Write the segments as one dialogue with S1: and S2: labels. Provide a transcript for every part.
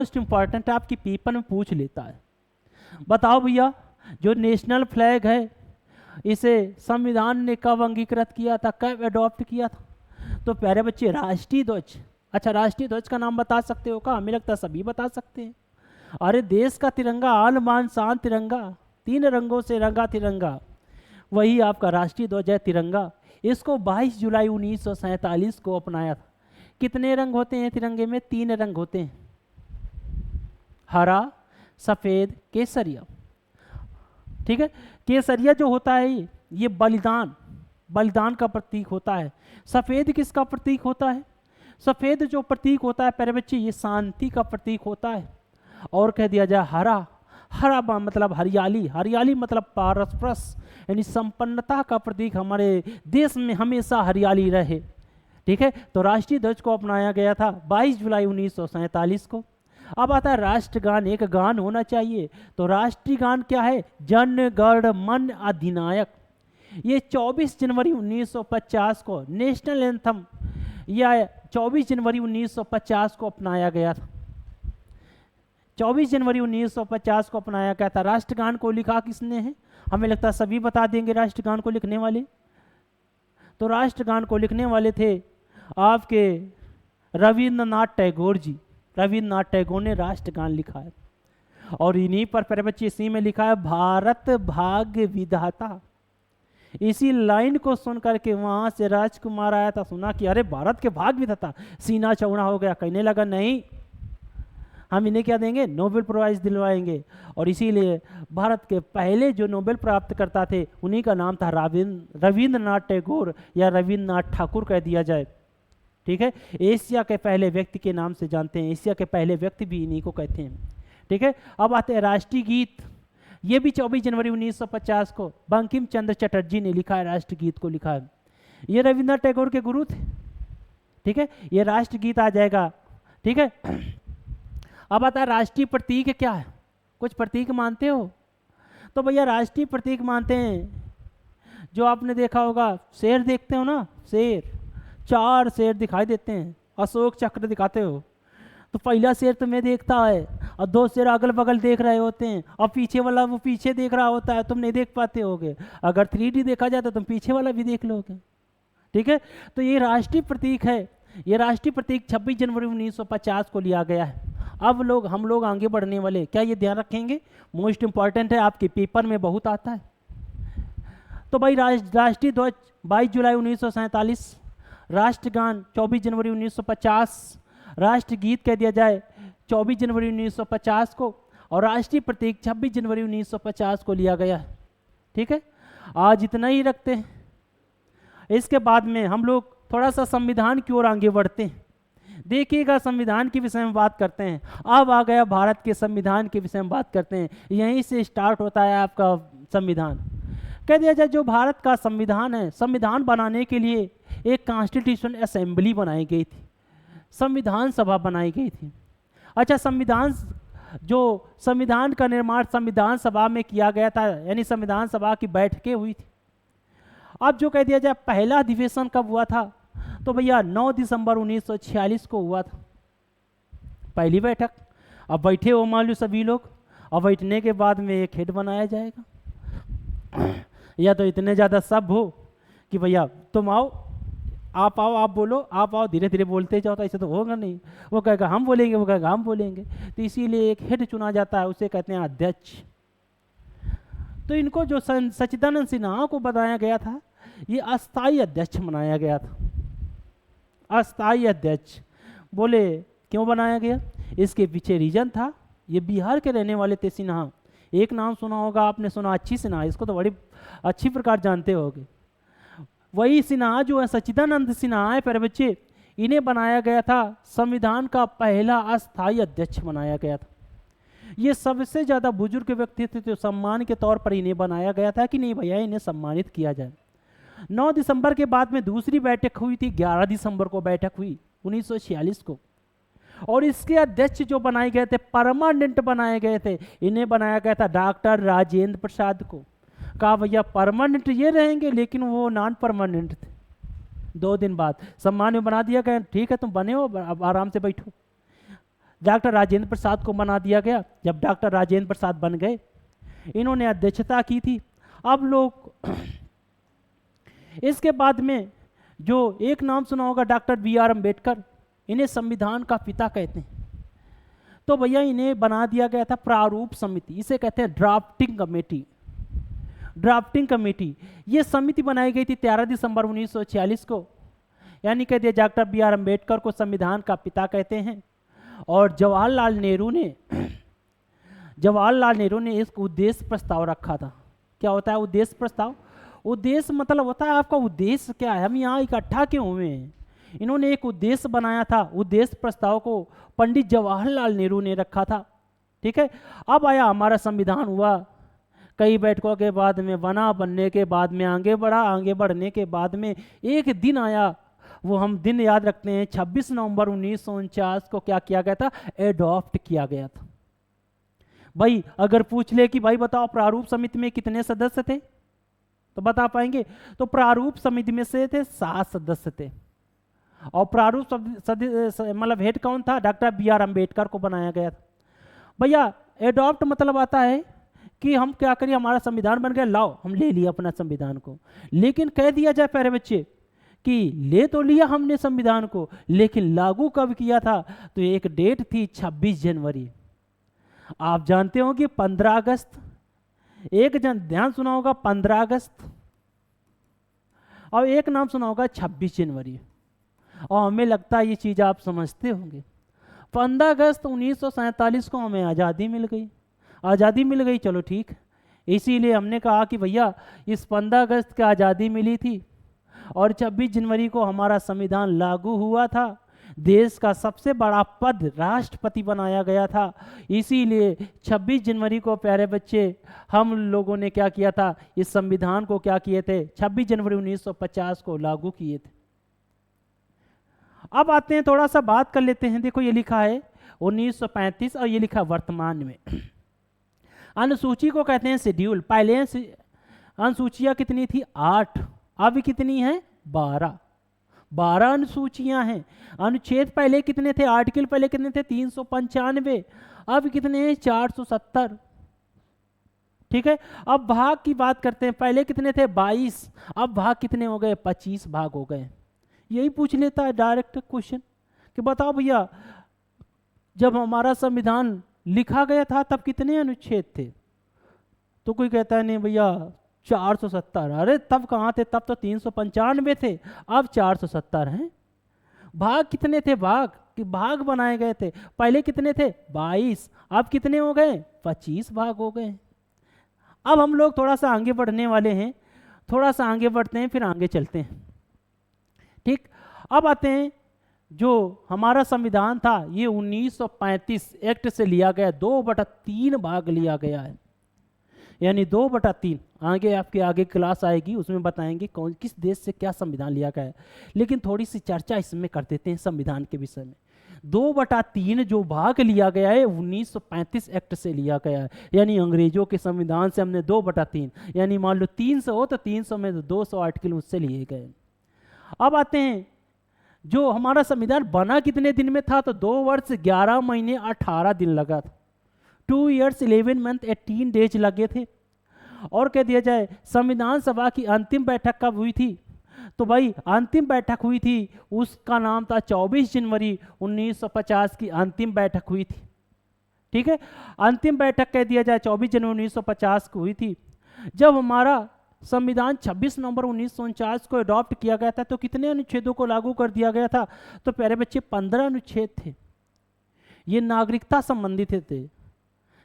S1: Most important है, आपकी paper में पूछ लेता है। बताओ भैया, जो नेशनल फ्लैग है इसे संविधान ने कब अंगीकृत किया था, कब अडॉप्ट किया था? तो प्यारे बच्चे, राष्ट्रीय ध्वज। अच्छा, राष्ट्रीय ध्वज का नाम बता सकते हो क्या? हमें लगता है सभी बता सकते हैं। अरे देश का तिरंगा, आन बान शान तिरंगा, 3 रंगों से रंगा तिरंगा, वही आपका राष्ट्रीय ध्वज है तिरंगा। इसको 22 जुलाई 1947 को अपनाया था। कितने रंग होते हैं तिरंगे में? 3 रंग होते हैं, हरा, सफ़ेद, केसरिया। ठीक है, केसरिया जो होता है ये बलिदान, बलिदान का प्रतीक होता है। सफ़ेद किसका प्रतीक होता है? सफ़ेद जो प्रतीक होता है प्यारे बच्चे, ये शांति का प्रतीक होता है। और कह दिया जाए हरा, हरा मतलब हरियाली, हरियाली मतलब पारस्परस, यानी संपन्नता का प्रतीक। हमारे देश में हमेशा हरियाली रहे। ठीक है, तो राष्ट्रीय ध्वज को अपनाया गया था 22 जुलाई 1947 को। अब आता है राष्ट्रगान। एक गान होना चाहिए, तो राष्ट्रीय गान क्या है? जन गण मन अधिनायक। ये 24 जनवरी 1950 को नेशनल एंथम, या 24 जनवरी 1950 को अपनाया गया था। 24 जनवरी 1950 को अपनाया गया था। राष्ट्रगान को लिखा किसने है? हमें लगता है सभी बता देंगे राष्ट्रगान को लिखने वाले। तो राष्ट्रगान को लिखने वाले थे आपके रविंद्रनाथ टैगोर जी। रविंद्रनाथ टैगोर ने राष्ट्रगान लिखा है। और इन्हीं पर प्यारे बच्चे इसी में लिखा है भारत भाग्य विधाता। इसी लाइन को सुन करके वहां से राजकुमार आया था, सुना कि अरे भारत के भाग्य विधाता, सीना चौड़ा हो गया, कहने लगा नहीं, हम इन्हें क्या देंगे? नोबेल प्राइज दिलवाएंगे। और इसीलिए भारत के पहले जो नोबेल प्राप्त करता थे उन्हीं का नाम था रविंद्रनाथ टैगोर, या रविंद्रनाथ ठाकुर कह दिया जाए। ठीक है, एशिया के पहले व्यक्ति के नाम से जानते हैं, एशिया के पहले व्यक्ति भी इन्हीं को कहते हैं। ठीक है, अब आते हैं राष्ट्रीय गीत। ये भी 24 जनवरी 1950 को बंकिम चंद्र चटर्जी ने लिखा है, राष्ट्रगीत को लिखा है। ये रविंद्रनाथ टैगोर के गुरु थे। ठीक है, ये राष्ट्रगीत आ जाएगा। ठीक है, अब आता है राष्ट्रीय प्रतीक क्या है? कुछ प्रतीक मानते हो? तो भैया राष्ट्रीय प्रतीक मानते हैं, जो आपने देखा होगा, शेर देखते हो ना, शेर, 4 शेर दिखाई देते हैं, अशोक चक्र दिखाते हो, तो पहला शेर तुम्हें देखता है और 2 शेर अगल बगल देख रहे होते हैं, और पीछे वाला वो पीछे देख रहा होता है, तुम नहीं देख पाते होगे। अगर 3D देखा जाए तो तुम पीछे वाला भी देख लोगे। ठीक है, तो ये राष्ट्रीय प्रतीक है। ये राष्ट्रीय प्रतीक 26 जनवरी 1950 को लिया गया है। अब हम लोग आगे बढ़ने वाले, क्या ये ध्यान रखेंगे? मोस्ट इंपॉर्टेंट है, आपके पेपर में बहुत आता है। तो भाई राष्ट्रीय ध्वज 22 जुलाई 1947, राष्ट्रगान 24 जनवरी 1950, राष्ट्रगीत कह दिया जाए 24 जनवरी 1950 को, और राष्ट्रीय प्रतीक 26 जनवरी 1950 को लिया गया है। ठीक है, आज इतना ही रखते हैं। इसके बाद में हम लोग थोड़ा सा संविधान की ओर आगे बढ़ते हैं। देखिएगा, संविधान के विषय में बात करते हैं। अब आ गया भारत के संविधान के विषय में बात करते हैं। यहीं से स्टार्ट होता है आपका संविधान। कह दिया जाए जो भारत का संविधान है, संविधान बनाने के लिए एक कॉन्स्टिट्यूशन असेंबली बनाई गई थी, संविधान सभा बनाई गई थी। अच्छा, संविधान का निर्माण संविधान सभा में किया गया था, यानी संविधान सभा की बैठकें हुई थी। अब जो कह दिया जाए पहला अधिवेशन कब हुआ था, तो भैया 9 दिसंबर 1946 को हुआ था पहली बैठक। अब बैठे हो मान लो सभी लोग, अब बैठने के बाद में एक हेड बनाया जाएगा, या तो इतने ज़्यादा सब हो कि भैया तुम आओ, आप आओ, आप बोलो, आप आओ, धीरे धीरे बोलते जाओ, तो ऐसे तो होगा नहीं। वो कहेगा हम बोलेंगे, वो कहेगा हम बोलेंगे, तो इसीलिए एक हेड चुना जाता है, उसे कहते हैं अध्यक्ष। तो इनको जो सच्चिदानंद सिन्हा को बनाया गया था, ये अस्थाई अध्यक्ष बनाया गया था। अस्थाई अध्यक्ष बोले क्यों बनाया गया? इसके पीछे रीजन था, ये बिहार के रहने वाले थे सिन्हा। एक नाम सुना होगा आपने, सुना अच्छी सिन्हा, इसको तो बड़ी अच्छी प्रकार जानते होगे। वही सिन्हा जो है सच्चिदानंद सिन्हा है प्यारे बच्चे, इन्हें बनाया गया था, संविधान का पहला अस्थाई अध्यक्ष बनाया गया था। ये सबसे ज़्यादा बुजुर्ग व्यक्ति थे, तो सम्मान के तौर पर इन्हें बनाया गया था कि नहीं भैया इन्हें सम्मानित किया जाए। 9 दिसंबर के बाद में दूसरी बैठक हुई थी, 11 दिसंबर को बैठक हुई 1946 को, और इसके अध्यक्ष जो बनाए गए थे, परमानेंट बनाए गए थे, इन्हें बनाया गया था डॉक्टर राजेंद्र प्रसाद को। कहा भैया परमानेंट ये रहेंगे, लेकिन वो नॉन परमानेंट थे। 2 दिन बाद सम्मान में बना दिया गया, ठीक है तुम बने हो, अब आराम से बैठो। डॉक्टर राजेंद्र प्रसाद को बना दिया गया। जब डॉक्टर राजेंद्र प्रसाद बन गए, इन्होंने अध्यक्षता की थी। अब लोग इसके बाद में जो एक नाम सुना होगा डॉक्टर बी.आर. अम्बेडकर, इन्हें संविधान का पिता कहते हैं। तो भैया इन्हें बना दिया गया था प्रारूप समिति, इसे कहते हैं ड्राफ्टिंग कमेटी। ड्राफ्टिंग कमेटी ये समिति बनाई गई थी 13 दिसंबर 1946 को, यानी कहते हैं डॉक्टर बी.आर. अम्बेडकर को संविधान का पिता कहते हैं। और जवाहरलाल नेहरू ने एक उद्देश्य प्रस्ताव रखा था। क्या होता है उद्देश्य प्रस्ताव? उद्देश्य मतलब होता है आपका उद्देश्य क्या है, हम यहाँ इकट्ठा क्यों हुए हैं। इन्होंने एक उद्देश्य बनाया था, उद्देश्य प्रस्ताव को पंडित जवाहरलाल नेहरू ने रखा था। ठीक है, अब आया हमारा संविधान हुआ, कई बैठकों के बाद में बना, बनने के बाद में आगे बढ़ा, आगे बढ़ने के बाद में एक दिन आया, वो हम दिन याद रखते हैं 26 नवंबर 1949 को क्या किया गया था, एडॉप्ट किया गया था। भाई अगर पूछ ले कि भाई बताओ प्रारूप समिति में कितने सदस्य थे, तो बता पाएंगे? तो प्रारूप समिति में से थे 7 सदस्य थे। और प्रारूप मतलब हेड कौन था? Doctor B R. अम्बेडकर को बनाया गया था। भैया एडॉप्ट मतलब आता है कि हम क्या करिए, हमारा संविधान बन गया, लाओ हम ले लिया अपना संविधान को। लेकिन कह दिया जाए प्यारे बच्चे कि ले तो लिया हमने संविधान को, लेकिन लागू कब किया था? तो एक डेट थी 26 जनवरी। आप जानते हो कि 15 अगस्त, एक जन ध्यान सुना होगा 15 अगस्त, और एक नाम सुना होगा 26 जनवरी। और हमें लगता है ये चीज़ आप समझते होंगे। 15 अगस्त 1947 को हमें आज़ादी मिल गई। आज़ादी मिल गई, चलो ठीक, इसीलिए हमने कहा कि भैया इस 15 अगस्त की आज़ादी मिली थी और 26 जनवरी को हमारा संविधान लागू हुआ था। देश का सबसे बड़ा पद राष्ट्रपति बनाया गया था। इसीलिए 26 जनवरी को प्यारे बच्चे हम लोगों ने क्या किया था, इस संविधान को क्या किए थे, 26 जनवरी 1950 को लागू किए थे। अब आते हैं, थोड़ा सा बात कर लेते हैं। देखो ये लिखा है 1935 और ये लिखा वर्तमान में। अनुसूची को कहते हैं शेड्यूल। पहले अनुसूचियां कितनी थी? 8, अब कितनी है? 12 अनुसूचियां हैं। अनुच्छेद पहले कितने थे? आर्टिकल पहले कितने थे? 395, अब कितने हैं? 470। ठीक है, अब भाग की बात करते हैं। पहले कितने थे? 22, अब भाग कितने हो गए? 25 भाग हो गए। यही पूछ लेता है डायरेक्ट क्वेश्चन कि बताओ भैया जब हमारा संविधान लिखा गया था तब कितने अनुच्छेद थे? तो कोई कहता है नहीं भैया 470। अरे तब कहाँ थे, तब तो 395 थे, अब 470 हैं। भाग कितने थे? भाग बनाए गए थे। पहले कितने थे? 22, अब कितने हो गए? 25 भाग हो गए। अब हम लोग थोड़ा सा आगे बढ़ने वाले हैं, थोड़ा सा आगे बढ़ते हैं फिर आगे चलते हैं। ठीक, अब आते हैं जो हमारा संविधान था ये 1935 एक्ट से लिया गया, 2/3 भाग लिया गया है, यानी 2/3। आगे आपके आगे क्लास आएगी उसमें बताएंगे कौन किस देश से क्या संविधान लिया गया है, लेकिन थोड़ी सी चर्चा इसमें कर देते हैं संविधान के विषय में। 2/3 जो भाग लिया गया है 1935 एक्ट से लिया गया है, यानी अंग्रेजों के संविधान से हमने 2/3, यानी मान लो 300 हो तो 300 में 200 आर्टिकल उससे लिए गए। अब आते हैं जो हमारा संविधान बना कितने दिन में था, तो 2 वर्ष 11 महीने 18 दिन लगा था। 2 years 11 month 18 days लगे थे। और कह दिया जाए संविधान सभा की अंतिम बैठक कब हुई थी, तो भाई अंतिम बैठक हुई थी उसका नाम था 24 जनवरी 1950 की अंतिम बैठक हुई थी। ठीक है, अंतिम बैठक कह दिया जाए 24 जनवरी 1950 को हुई थी। जब हमारा संविधान 26 नवंबर 1949 को अडॉप्ट किया गया था तो कितने अनुच्छेदों को लागू कर दिया गया था, तो प्यारे बच्चे 15 अनुच्छेद थे। ये नागरिकता संबंधित थे,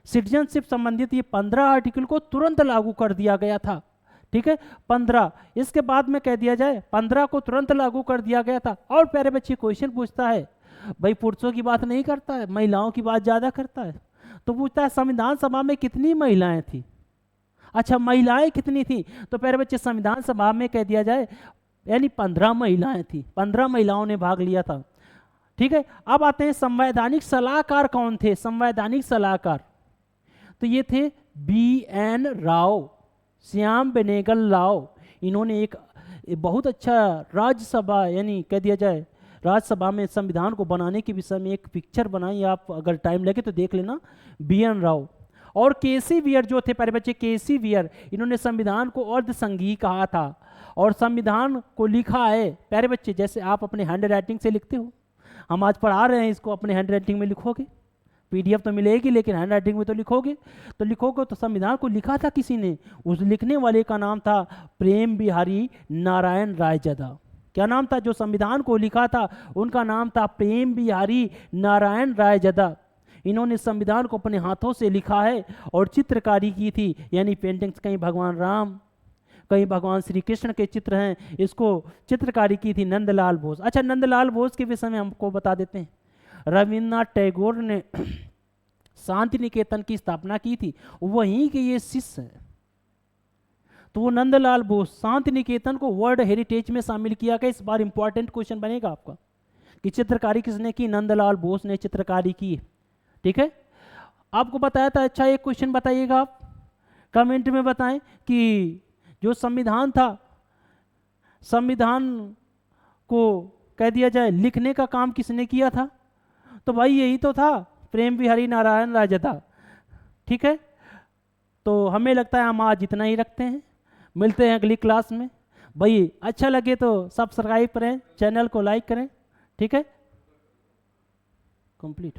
S1: सिटीजनशिप संबंधित ये 15 आर्टिकल को तुरंत लागू कर दिया गया था। ठीक है, 15। इसके बाद में कह दिया जाए 15 को तुरंत लागू कर दिया गया था। और प्यारे बच्चे क्वेश्चन पूछता है, भाई पुरुषों की बात नहीं करता है, महिलाओं की बात ज़्यादा करता है, तो पूछता है संविधान सभा में कितनी महिलाएं थी। अच्छा महिलाएं कितनी थी, तो प्यारे बच्चे संविधान सभा में कह दिया जाए यानी 15 महिलाएं थी, 15 महिलाओं ने भाग लिया था। ठीक है, अब आते हैं संवैधानिक सलाहकार कौन थे। संवैधानिक सलाहकार तो ये थे BN राव, श्याम बेनेगल राव। इन्होंने एक बहुत अच्छा राज्यसभा यानी कह दिया जाए राज्यसभा में संविधान को बनाने के विषय में एक पिक्चर बनाई, आप अगर टाइम लगे तो देख लेना। BN राव और KC वियर जो थे प्यारे बच्चे, KC वियर, इन्होंने संविधान को अर्धसंघीय कहा था और संविधान को लिखा है प्यारे बच्चे जैसे आप अपने हैंड राइटिंग से लिखते हो। हम आज पढ़ा रहे हैं इसको, अपने हैंड राइटिंग में लिखोगे, PDF तो मिलेगी लेकिन हैंड राइटिंग में तो लिखोगे। तो संविधान को लिखा था किसी ने, उस लिखने वाले का नाम था प्रेम बिहारी नारायण रायजादा। क्या नाम था? जो संविधान को लिखा था उनका नाम था प्रेम बिहारी नारायण रायजादा। इन्होंने संविधान को अपने हाथों से लिखा है और चित्रकारी की थी, यानी पेंटिंग्स, कहीं भगवान राम, कहीं भगवान श्री कृष्ण के चित्र हैं, इसको चित्रकारी की थी नंदलाल बोस। अच्छा, नंदलाल बोस के विषय में हमको बता देते हैं। रविन्द्रनाथ टैगोर ने शांति निकेतन की स्थापना की थी, वहीं के ये शिष्य हैं। तो वो नंदलाल बोस शांति निकेतन को वर्ल्ड हेरिटेज में शामिल किया गया। इस बार इंपॉर्टेंट क्वेश्चन बनेगा आपका कि चित्रकारी किसने की? नंदलाल बोस ने चित्रकारी की। ठीक है, आपको बताया था। अच्छा, एक क्वेश्चन बताइएगा आप, कमेंट में बताएं कि जो संविधान था, संविधान को कह दिया जाए लिखने का काम किसने किया था? तो भाई यही तो था, प्रेम बिहारी नारायण रायजादा। ठीक है, तो हमें लगता है हम आज इतना ही रखते हैं, मिलते हैं अगली क्लास में। भाई अच्छा लगे तो सब्सक्राइब करें, चैनल को लाइक करें। ठीक है, कंप्लीट।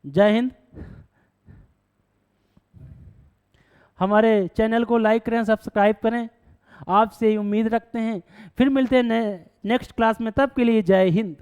S1: जय हिंद। हमारे चैनल को लाइक करें, सब्सक्राइब करें, आपसे उम्मीद रखते हैं। फिर मिलते हैं नेक्स्ट क्लास में, तब के लिए जय हिंद।